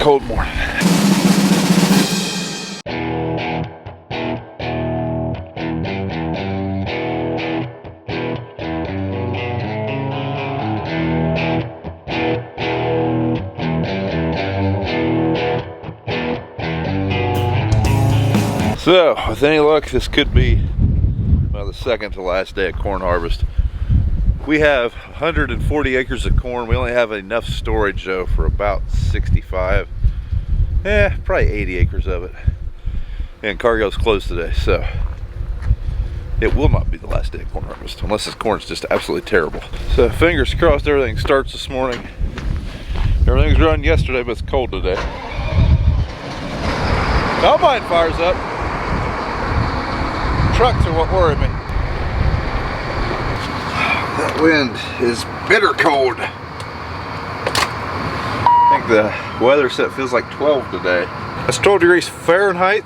cold morning. So, with any luck, this could be the second to last day of corn harvest. We have 140 acres of corn. We only have enough storage though for about 65, probably 80 acres of it. And cargo's closed today, so it will not be the last day of corn harvest unless this corn's just absolutely terrible. So fingers crossed everything starts this morning. Everything's running yesterday, but it's cold today. Combine fires up. Trucks are what worry me. That wind is bitter cold. I think the weather set feels like 12 today. That's 12 degrees Fahrenheit.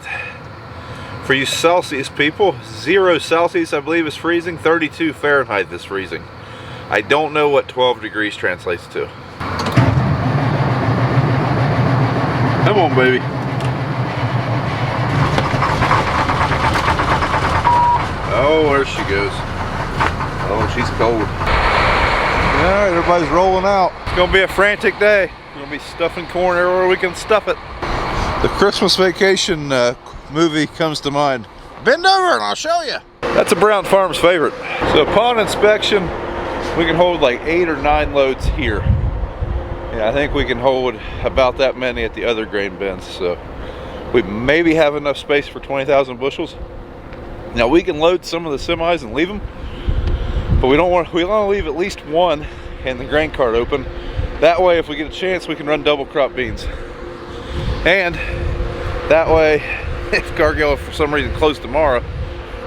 For you Celsius people, 0 Celsius I believe is freezing, 32 Fahrenheit is freezing. I don't know what 12 degrees translates to. Come on, baby. Oh, there she goes. Oh, she's cold. Alright, everybody's rolling out. It's gonna be a frantic day. We're gonna be stuffing corn everywhere we can stuff it. The Christmas Vacation movie comes to mind. Bend over and I'll show you. That's a Brown Farms favorite. So upon inspection, we can hold like 8 or 9 loads here. And I think we can hold about that many at the other grain bins. So we maybe have enough space for 20,000 bushels. Now we can load some of the semis and leave them, but we want to leave at least one and the grain cart open. That way, if we get a chance, we can run double crop beans. And that way, if Cargill for some reason closed tomorrow,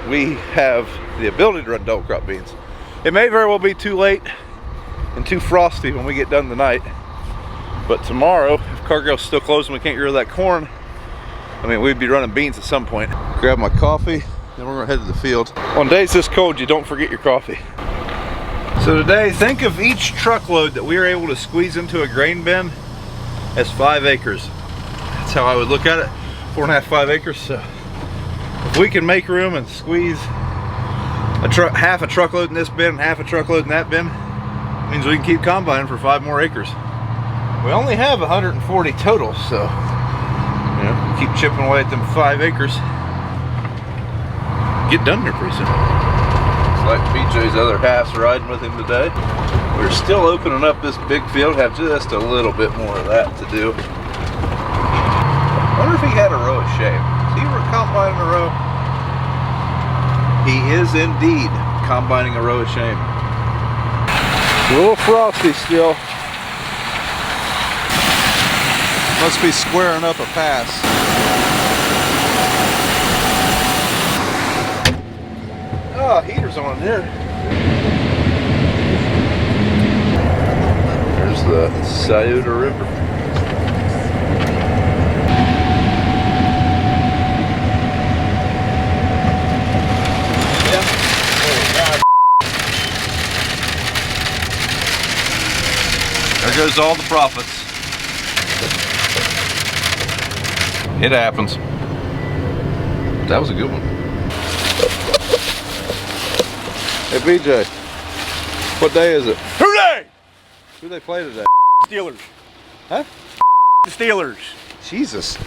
we have the ability to run double crop beans. It may very well be too late and too frosty when we get done tonight, but tomorrow, if Cargill's still closed and we can't get rid of that corn, I mean, we'd be running beans at some point. Grab my coffee. Then we're gonna head to the field. On days this cold, you don't forget your coffee. So today, think of each truckload that we are able to squeeze into a grain bin as 5 acres. That's how I would look at it, 4.5, 5 acres. So if we can make room and squeeze half a truckload in this bin and half a truckload in that bin, it means we can keep combining for 5 more acres. We only have 140 total, so you know, keep chipping away at them 5 acres. Get done here pretty soon. It's like BJ's other half's riding with him today. We're still opening up this big field, have just a little bit more of that to do. I wonder if he had a row of shame. Is he combining a row? He is indeed combining a row of shame. A little frosty still. Must be squaring up a pass. Oh, heater's on in here. There's the Scioto River. Yeah. Oh, God. There goes all the profits. It happens. That was a good one. Hey BJ, what day is it? Who they play today? Steelers. Huh? The Steelers. Jesus,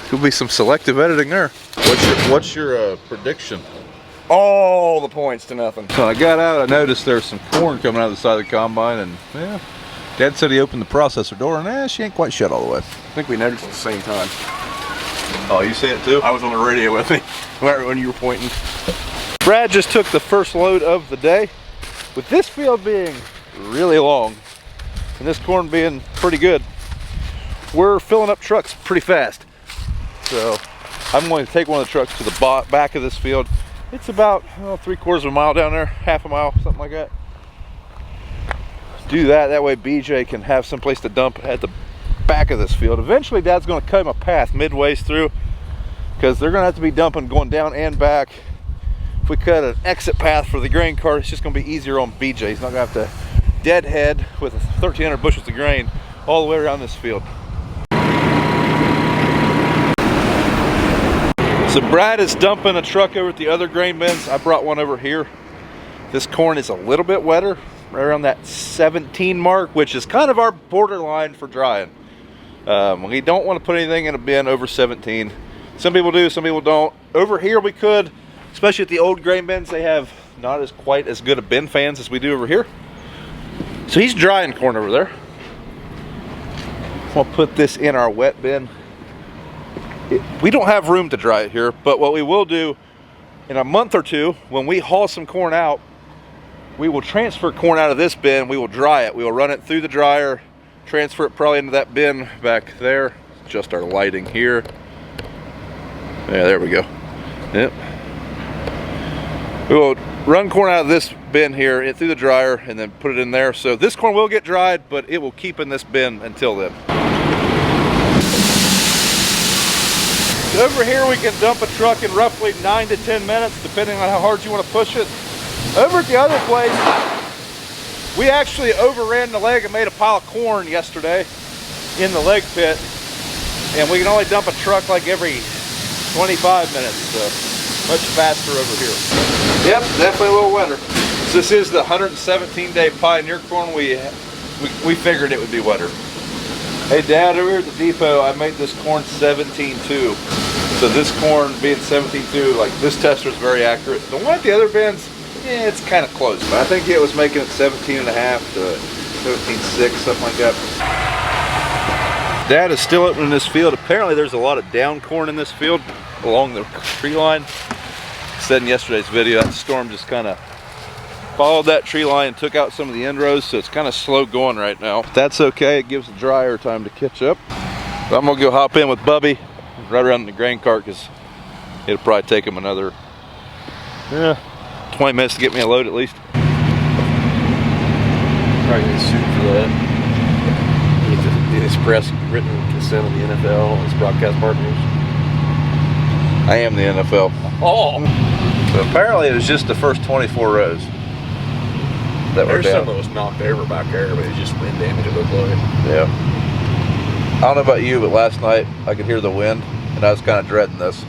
could be some selective editing there. What's your prediction? All the points to nothing. So I got out, I noticed there's some corn coming out of the side of the combine, and yeah, Dad said he opened the processor door, and she ain't quite shut all the way. I think we noticed at the same time. Oh, you see it too? I was on the radio with me when you were pointing. Brad just took the first load of the day. With this field being really long and this corn being pretty good, we're filling up trucks pretty fast. So I'm going to take one of the trucks to the back of this field. It's about 3/4 of a mile down there, half a mile, something like that. Do that way BJ can have some place to dump at the back of this field. Eventually Dad's going to cut him a path midways through, because they're going to have to be dumping going down and back. If we cut an exit path for the grain cart, it's just going to be easier on BJ. He's not going to have to deadhead with 1,300 bushels of grain all the way around this field. So Brad is dumping a truck over at the other grain bins. I brought one over here. This corn is a little bit wetter, right around that 17 mark, which is kind of our borderline for drying. We don't want to put anything in a bin over 17. Some people do, some people don't. Over here we could, especially at the old grain bins, they have not as quite as good of bin fans as we do over here. So he's drying corn over there. We'll put this in our wet bin. We don't have room to dry it here, but what we will do in a month or two, when we haul some corn out, we will transfer corn out of this bin. We will dry it. We will run it through the dryer, transfer it probably into that bin back there. Just our lighting here. Yeah, there we go. Yep. We will run corn out of this bin here through the dryer and then put it in there. So this corn will get dried, but it will keep in this bin until then. Over here we can dump a truck in roughly 9 to 10 minutes, depending on how hard you want to push it. Over at the other place, we actually overran the leg and made a pile of corn yesterday in the leg pit. And we can only dump a truck like every 25 minutes, so much faster over here. Yep, definitely a little wetter. So this is the 117-day Pioneer corn. We figured it would be wetter. Hey Dad, over here at the depot, I made this corn 17.2. So this corn being 17.2, like this tester is very accurate. The one at the other bins, yeah, it's kind of close. But I think it was making it 17.5 to 17.6, something like that. Dad is still opening this field. Apparently there's a lot of down corn in this field along the tree line. I said in yesterday's video, that storm just kind of followed that tree line and took out some of the end rows, so it's kind of slow going right now. That's okay, it gives the dryer time to catch up. So I'm gonna go hop in with Bubby right around the grain cart, because it'll probably take him another 20 minutes to get me a load at least. Probably get sued for that. The express written consent of the NFL and its broadcast partners. I am the NFL. Oh! So apparently it was just the first 24 rows that were down. There's some that was knocked over back there, but it's just wind damage, it looked like. Yeah. I don't know about you, but last night I could hear the wind, and I was kind of dreading this.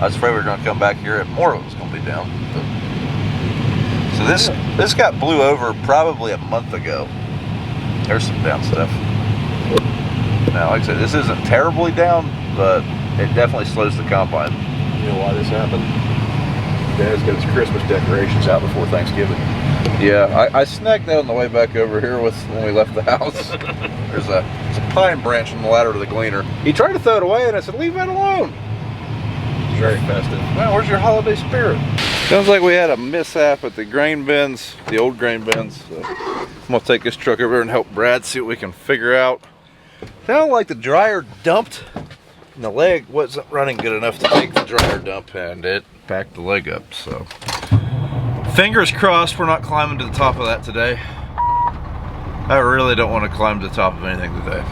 I was afraid we were going to come back here and more of it was going to be down. So this got blew over probably a month ago. There's some down stuff. Now, like I said, this isn't terribly down, but it definitely slows the combine. You know why this happened? Dad's got his Christmas decorations out before Thanksgiving. Yeah, I snagged that on the way back over here when we left the house. There's a pine branch on the ladder to the gleaner. He tried to throw it away, and I said, leave that alone. It's very festive. Well, where's your holiday spirit? Sounds like we had a mishap at the grain bins, the old grain bins. So I'm gonna take this truck over and help Brad see what we can figure out. Sounded like the dryer dumped, and the leg wasn't running good enough to take the dryer dump, and it backed the leg up. So fingers crossed we're not climbing to the top of that today. I really don't want to climb to the top of anything today.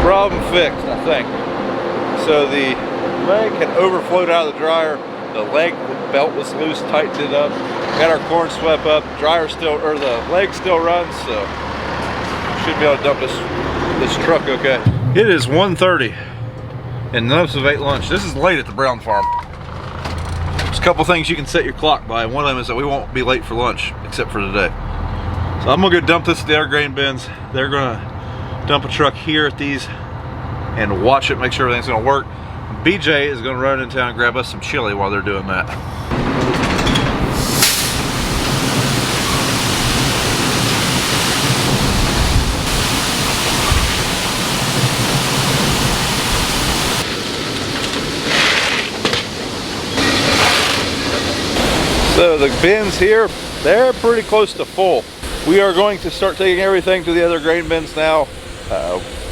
Problem fixed, I think. So the leg had overflowed out of the dryer. The leg belt was loose, tightened it up. Got our corn swept up. Dryer still, or the leg still runs, so should be able to dump this truck okay. It is 1:30, and none of us have ate lunch. This is late at the Brown Farm. There's a couple things you can set your clock by, and one of them is that we won't be late for lunch, except for today. So I'm gonna go dump this at the other grain bins. They're gonna dump a truck here at these and watch it, make sure everything's gonna work. BJ is gonna run in town and grab us some chili while they're doing that. So the bins here, they're pretty close to full. We are going to start taking everything to the other grain bins now.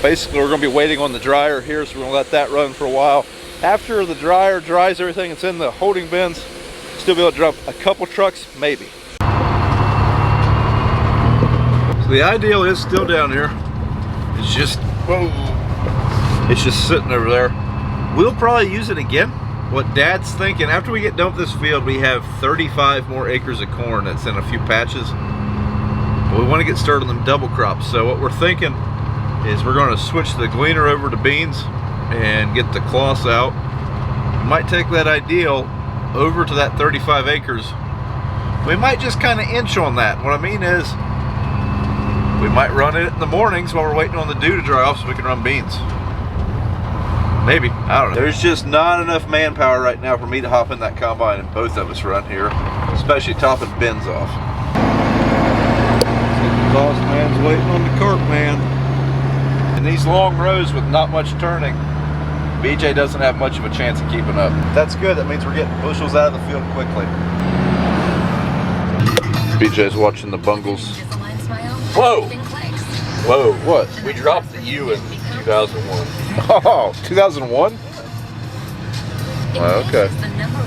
Basically, we're going to be waiting on the dryer here, so we're going to let that run for a while. After the dryer dries everything that's in the holding bins, still be able to drop a couple trucks, maybe. So the ideal is still down here. It's just, whoa, it's just sitting over there. We'll probably use it again. What Dad's thinking, after we get done with this field, we have 35 more acres of corn that's in a few patches. But we want to get started on them double crops. So what we're thinking is we're going to switch the gleaner over to beans and get the cloths out Might take that ideal over to that 35 acres. We might just kind of inch on that. What I mean is, we might run it in the mornings while we're waiting on the dew to dry off so we can run beans. Maybe, I don't know. There's just not enough manpower right now for me to hop in that combine and both of us run here, especially topping bins off. The boss man's waiting on the cart man. In these long rows with not much turning, BJ doesn't have much of a chance of keeping up. That's good, that means we're getting bushels out of the field quickly. BJ's watching the bungles. Whoa! Whoa, what? We dropped the U in 2001. Oh, 2001? Well, okay.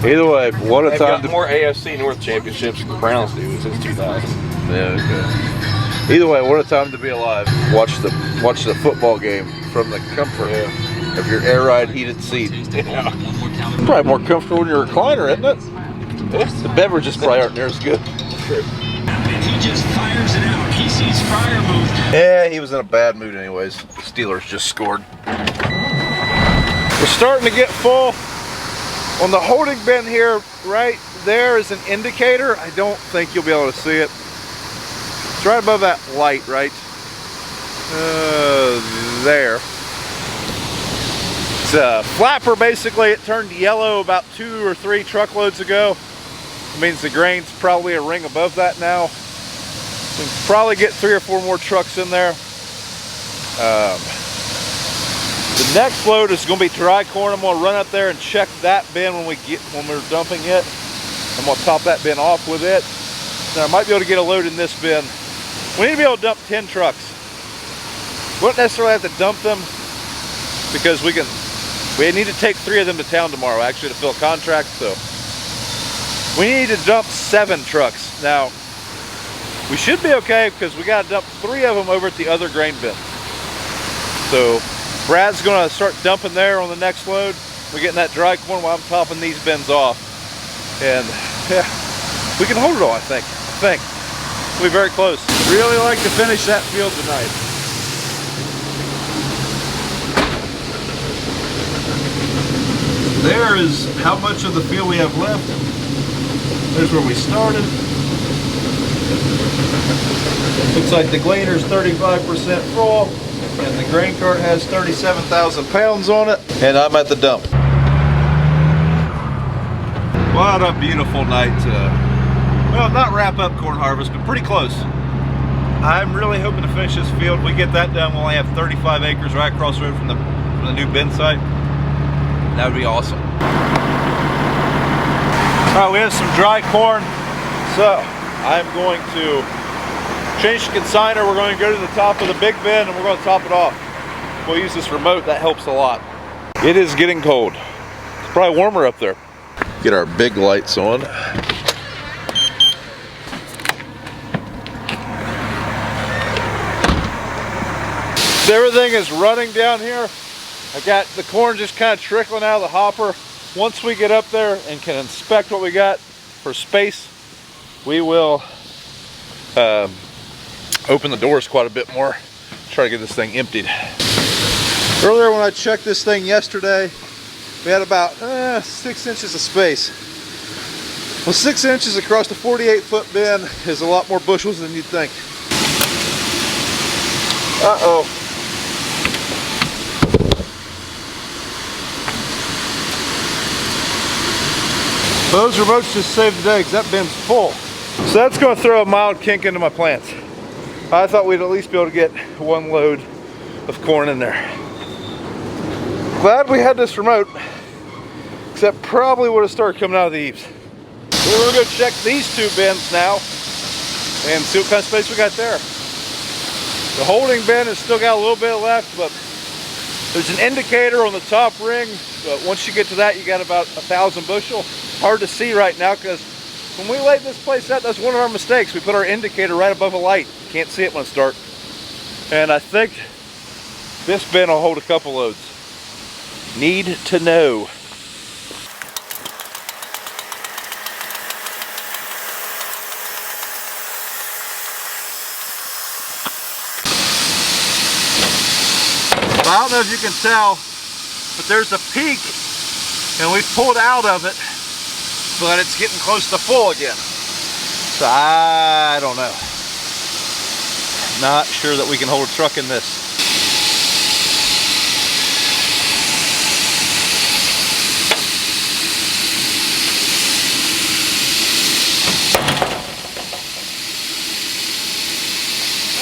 Either way, what a They've time got more AFC North championships than the Browns do since 2000. Yeah, okay. Either way, what a time to be alive. Watch the football game from the comfort of your air ride heated seat. Yeah. Probably more comfortable in your recliner, isn't it? The beverages probably aren't near as good. And he just fires it out. He sees fire movement. Yeah, he was in a bad mood anyways. The Steelers just scored. We're starting to get full. On the holding bin here, right there is an indicator. I don't think you'll be able to see it. It's right above that light, right? There. It's a flapper, basically. It turned yellow about 2 or 3 truckloads ago. It means the grain's probably a ring above that now. We can probably get 3 or 4 more trucks in there. The next load is going to be dry corn. I'm going to run up there and check that bin when we're dumping it. I'm going to top that bin off with it. Now I might be able to get a load in this bin. We need to be able to dump 10 trucks. We won't necessarily have to dump them because we need to take 3 of them to town tomorrow actually to fill contracts. So we need to dump 7 trucks. Now we should be okay because we got to dump 3 of them over at the other grain bin. So Brad's going to start dumping there on the next load. We're getting that dry corn while I'm topping these bins off. And yeah, we can hold it all, I think. We'll be very close. Really like to finish that field tonight. There is how much of the field we have left. There's where we started. Looks like the gleaner's 35% full. And the grain cart has 37,000 pounds on it. And I'm at the dump. What a beautiful night to, well, not wrap up corn harvest, but pretty close. I'm really hoping to finish this field. We get that done, we'll only have 35 acres right across the road from the new bin site. That would be awesome. All right, we have some dry corn. So I'm going to change the consigner. We're going to go to the top of the big bin and we're going to top it off. We'll use this remote, that helps a lot. It is getting cold. It's probably warmer up there. Get our big lights on. So everything is running down here. I got the corn just kind of trickling out of the hopper. Once we get up there and can inspect what we got for space, we will open the doors quite a bit more, try to get this thing emptied. Earlier when I checked this thing yesterday, we had about 6 inches of space. Well, 6 inches across the 48-foot bin is a lot more bushels than you'd think. Uh-oh. Those remotes just saved the day because that bin's full. So that's going to throw a mild kink into my plants. I thought we'd at least be able to get 1 load of corn in there. Glad we had this remote, except probably would have started coming out of the eaves. We're going to go check these 2 bins now and see what kind of space we got there. The holding bin has still got a little bit left, but there's an indicator on the top ring. But once you get to that, you got about 1,000 bushel. Hard to see right now because when we laid this place out, that's one of our mistakes. We put our indicator right above a light. You can't see it when it's dark. And I think this bin will hold a couple loads. Need to know. I don't know if you can tell, but there's a peak and we've pulled out of it, but it's getting close to full again. So I don't know. Not sure that we can hold a truck in this.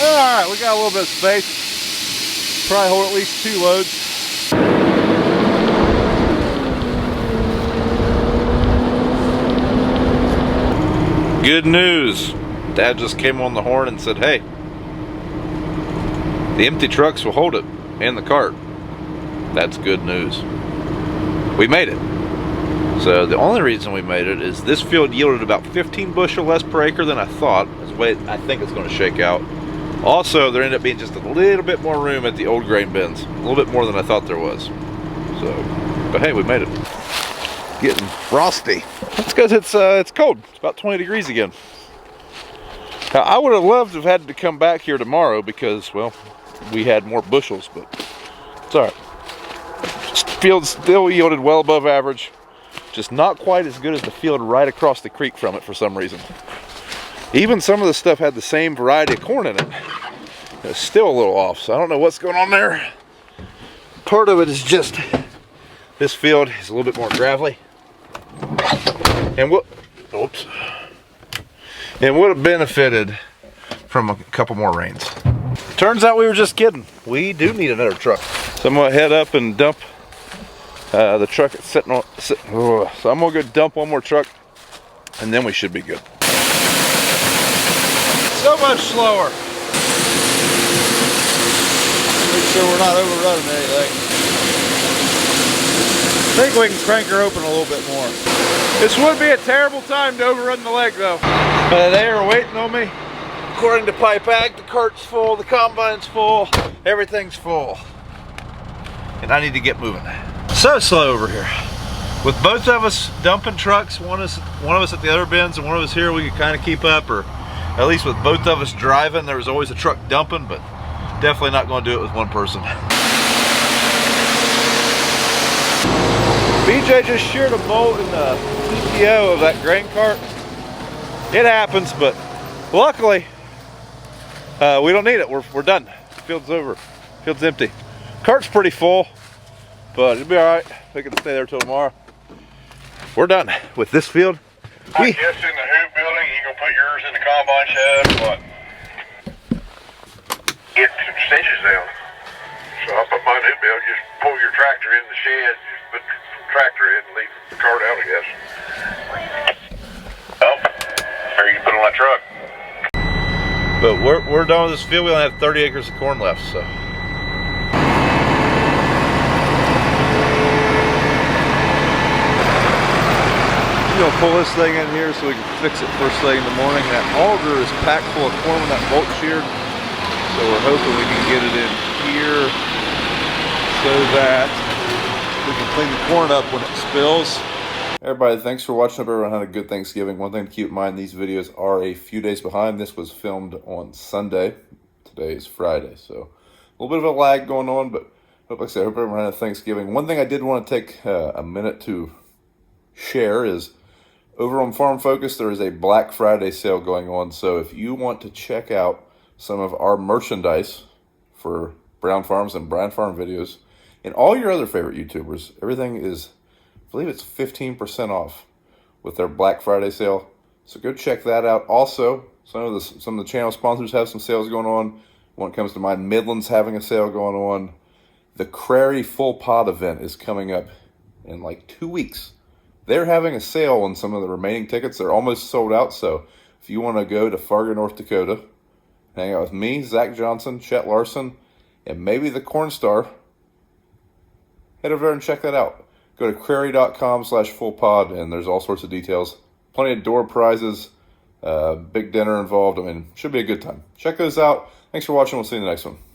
Alright, we got a little bit of space. Probably hold at least 2 loads. Good news. Dad just came on the horn and said, hey, the empty trucks will hold it and the cart. That's good news. We made it. So the only reason we made it is this field yielded about 15 bushel less per acre than I thought. That's the way I think it's going to shake out. Also, there ended up being just a little bit more room at the old grain bins. A little bit more than I thought there was. So, but hey, we made it. Getting frosty. That's because it's cold. It's about 20 degrees again. Now, I would have loved to have had to come back here tomorrow because, well, we had more bushels, but it's all right. Field still yielded well above average. Just not quite as good as the field right across the creek from it for some reason. Even some of the stuff had the same variety of corn in it. It's still a little off, so I don't know what's going on there. Part of it is just this field is a little bit more gravelly. And would have benefited from a couple more rains. Turns out we were just kidding. We do need another truck. So I'm gonna head up and dump the truck that's sitting on. So I'm gonna go dump one more truck, and then we should be good. So much slower. Make sure we're not overrunning anything. I think we can crank her open a little bit more. This would be a terrible time to overrun the leg though. They are waiting on me. According to Pipe Ag, the cart's full, the combine's full, everything's full. And I need to get moving. So slow over here. With both of us dumping trucks, one of us at the other bins and one of us here, we could kind of keep up, or at least with both of us driving, there was always a truck dumping, but definitely not going to do it with one person. BJ just sheared a bolt in the PTO of that grain cart. It happens, but luckily, we don't need it. We're done. Field's over. Field's empty. Cart's pretty full, but it'll be all right. We can stay there till tomorrow. We're done with this field. I guess in the hoop building, you gonna put yours in the combine shed or what? Get some stitches down. So I put mine in the hoop building, just pull your tractor in the shed, just put the tractor in and leave the cart out, I guess. Oh, or you can put it on that truck. But we're done with this field. We only have 30 acres of corn left, so. I'm gonna pull this thing in here so we can fix it first thing in the morning. That auger is packed full of corn when that bolt sheared, so we're hoping we can get it in here so that we can clean the corn up when it spills. Everybody, thanks for watching. Hope everyone had a good Thanksgiving. One thing to keep in mind, these videos are a few days behind. This was filmed on Sunday. Today is Friday, so a little bit of a lag going on, but like I said, I hope everyone had a Thanksgiving. One thing I did want to take a minute to share is over on Farm Focus, there is a Black Friday sale going on. So if you want to check out some of our merchandise for Brown Farms and Bryan Farm videos and all your other favorite YouTubers, everything is, I believe it's 15% off with their Black Friday sale. So go check that out. Also, some of the channel sponsors have some sales going on. One comes to mind, Midland's having a sale going on. The Crary Full Pod event is coming up in like 2 weeks. They're having a sale on some of the remaining tickets. They're almost sold out, so if you want to go to Fargo, North Dakota, hang out with me, Zach Johnson, Chet Larson, and maybe the Corn Star, head over there and check that out. Go to crary.com/fullpod, and there's all sorts of details. Plenty of door prizes, big dinner involved. I mean, should be a good time. Check those out. Thanks for watching. We'll see you in the next one.